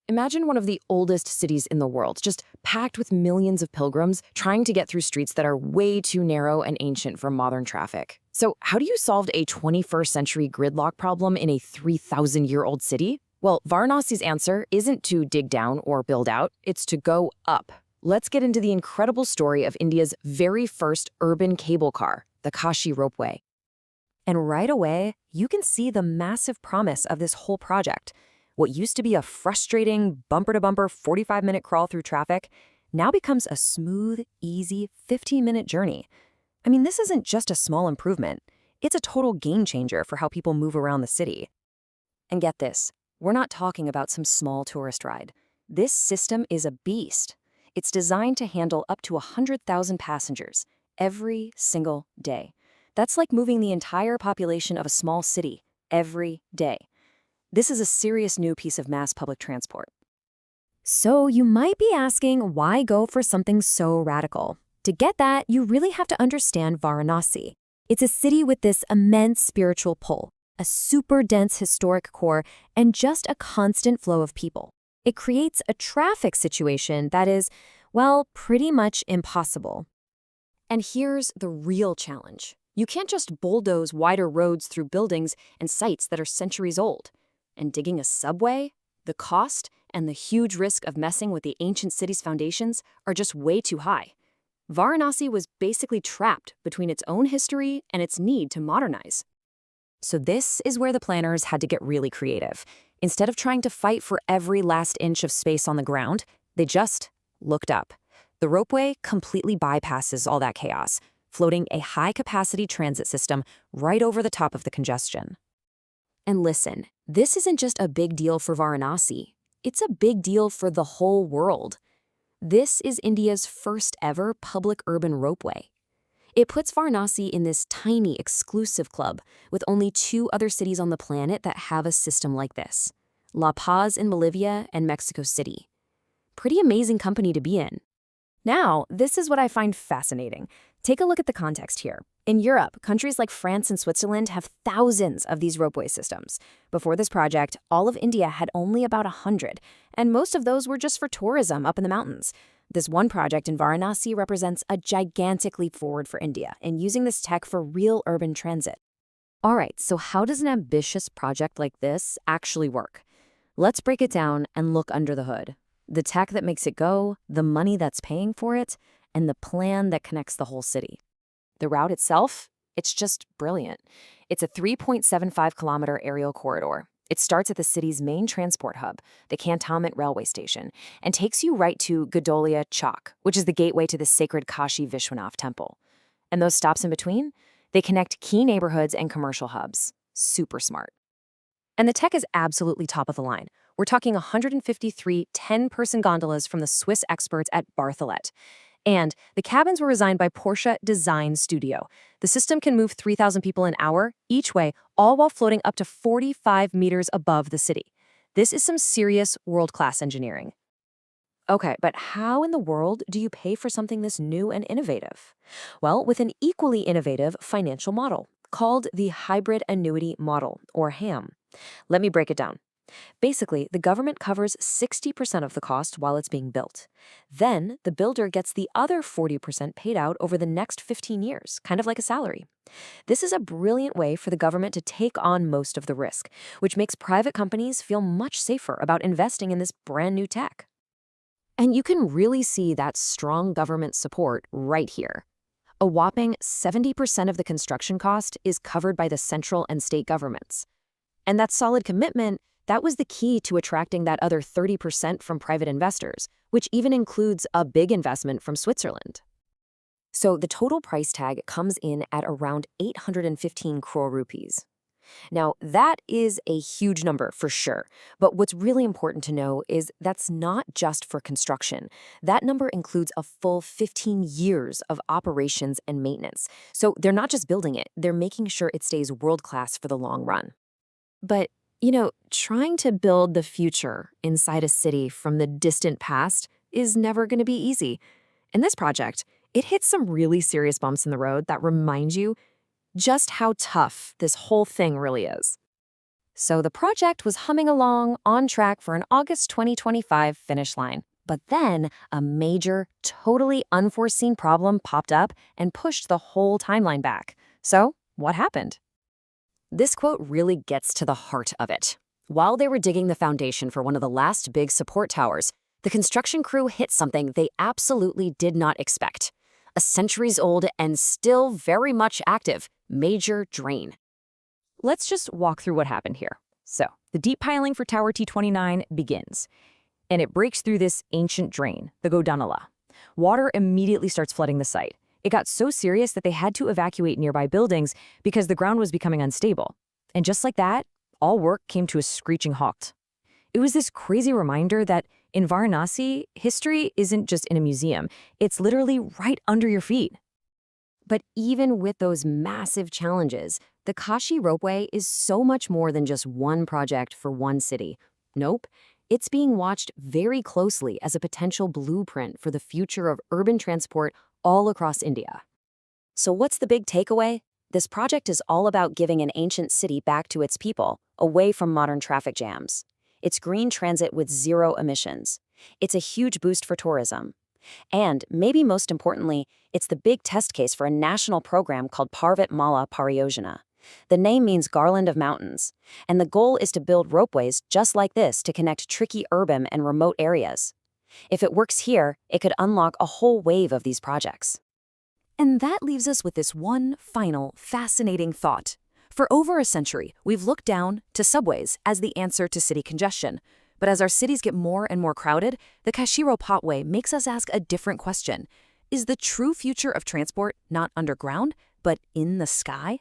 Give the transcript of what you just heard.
Imagine one of the oldest cities in the world, just packed with millions of pilgrims trying to get through streets that are way too narrow and ancient for modern traffic. So, how do you solve a 21st century gridlock problem in a 3,000-year-old city? Well, Varanasi's answer isn't to dig down or build out, it's to go up. Let's get into the incredible story of India's very first urban cable car, the Kashi Ropeway. And right away, you can see the massive promise of this whole project. What used to be a frustrating bumper-to-bumper 45-minute crawl through traffic now becomes a smooth, easy 15-minute journey. I mean, this isn't just a small improvement. It's a total game changer for how people move around the city. And get this, we're not talking about some small tourist ride. This system is a beast. It's designed to handle up to 100,000 passengers every single day. That's like moving the entire population of a small city every day. This is a serious new piece of mass public transport. So you might be asking, why go for something so radical? To get that, you really have to understand Varanasi. It's a city with this immense spiritual pull, a super dense historic core, and just a constant flow of people. It creates a traffic situation that is, well, pretty much impossible. And here's the real challenge. You can't just bulldoze wider roads through buildings and sites that are centuries old. And digging a subway, the cost and the huge risk of messing with the ancient city's foundations are just way too high. Varanasi was basically trapped between its own history and its need to modernize. So this is where the planners had to get really creative. Instead of trying to fight for every last inch of space on the ground, they just looked up. The ropeway completely bypasses all that chaos, floating a high-capacity transit system right over the top of the congestion. And listen, this isn't just a big deal for Varanasi. It's a big deal for the whole world. This is India's first ever public urban ropeway. It puts Varanasi in this tiny, exclusive club with only 2 other cities on the planet that have a system like this: La Paz in Bolivia and Mexico City. Pretty amazing company to be in. Now, this is what I find fascinating. Take a look at the context here. In Europe, countries like France and Switzerland have thousands of these ropeway systems. Before this project, all of India had only about 100, and most of those were just for tourism up in the mountains. This one project in Varanasi represents a gigantic leap forward for India in using this tech for real urban transit. All right, so how does an ambitious project like this actually work? Let's break it down and look under the hood. The tech that makes it go, the money that's paying for it, and the plan that connects the whole city. The route itself, it's just brilliant. It's a 3.75-kilometer aerial corridor. It starts at the city's main transport hub, the Cantonment railway station, and takes you right to Gadolia Chowk, which is the gateway to the sacred Kashi Vishwanath temple. And those stops in between, they connect key neighborhoods and commercial hubs. Super smart. And the tech is absolutely top of the line. We're talking 153 10-person gondolas from the Swiss experts at Bartholet. And the cabins were designed by Porsche Design Studio. The system can move 3,000 people an hour each way, all while floating up to 45 meters above the city. This is some serious world-class engineering. Okay, but how in the world do you pay for something this new and innovative? Well, with an equally innovative financial model called the Hybrid Annuity Model, or HAM. Let me break it down. Basically, the government covers 60% of the cost while it's being built. Then, the builder gets the other 40% paid out over the next 15 years, kind of like a salary. This is a brilliant way for the government to take on most of the risk, which makes private companies feel much safer about investing in this brand new tech. And you can really see that strong government support right here. A whopping 70% of the construction cost is covered by the central and state governments. And that solid commitment, that was the key to attracting that other 30% from private investors, which even includes a big investment from Switzerland. So the total price tag comes in at around 815 crore rupees. Now, that is a huge number for sure, but what's really important to know is that's not just for construction. That number includes a full 15 years of operations and maintenance. So they're not just building it, they're making sure it stays world-class for the long run. But trying to build the future inside a city from the distant past is never going to be easy. In this project, it hits some really serious bumps in the road that remind you just how tough this whole thing really is. So the project was humming along, on track for an August 2025 finish line. But then a major, totally unforeseen problem popped up and pushed the whole timeline back. So what happened? This quote really gets to the heart of it. While they were digging the foundation for one of the last big support towers, the construction crew hit something they absolutely did not expect. A centuries-old and still very much active major drain. Let's just walk through what happened here. So, the deep piling for Tower T29 begins, and it breaks through this ancient drain, the Godanala. Water immediately starts flooding the site. It got so serious that they had to evacuate nearby buildings because the ground was becoming unstable. And just like that, all work came to a screeching halt. It was this crazy reminder that in Varanasi, history isn't just in a museum. It's literally right under your feet. But even with those massive challenges, the Kashi Ropeway is so much more than just one project for one city. Nope, it's being watched very closely as a potential blueprint for the future of urban transport all across India. So what's the big takeaway? This project is all about giving an ancient city back to its people, away from modern traffic jams. It's green transit with zero emissions. It's a huge boost for tourism. And, maybe most importantly, it's the big test case for a national program called Parvat Mala Pariyojana. The name means garland of mountains, and the goal is to build ropeways just like this to connect tricky urban and remote areas. If it works here, it could unlock a whole wave of these projects. And that leaves us with this one final, fascinating thought. For over a century, we've looked down to subways as the answer to city congestion. But as our cities get more and more crowded, the Kashi Ropeway makes us ask a different question. Is the true future of transport not underground, but in the sky?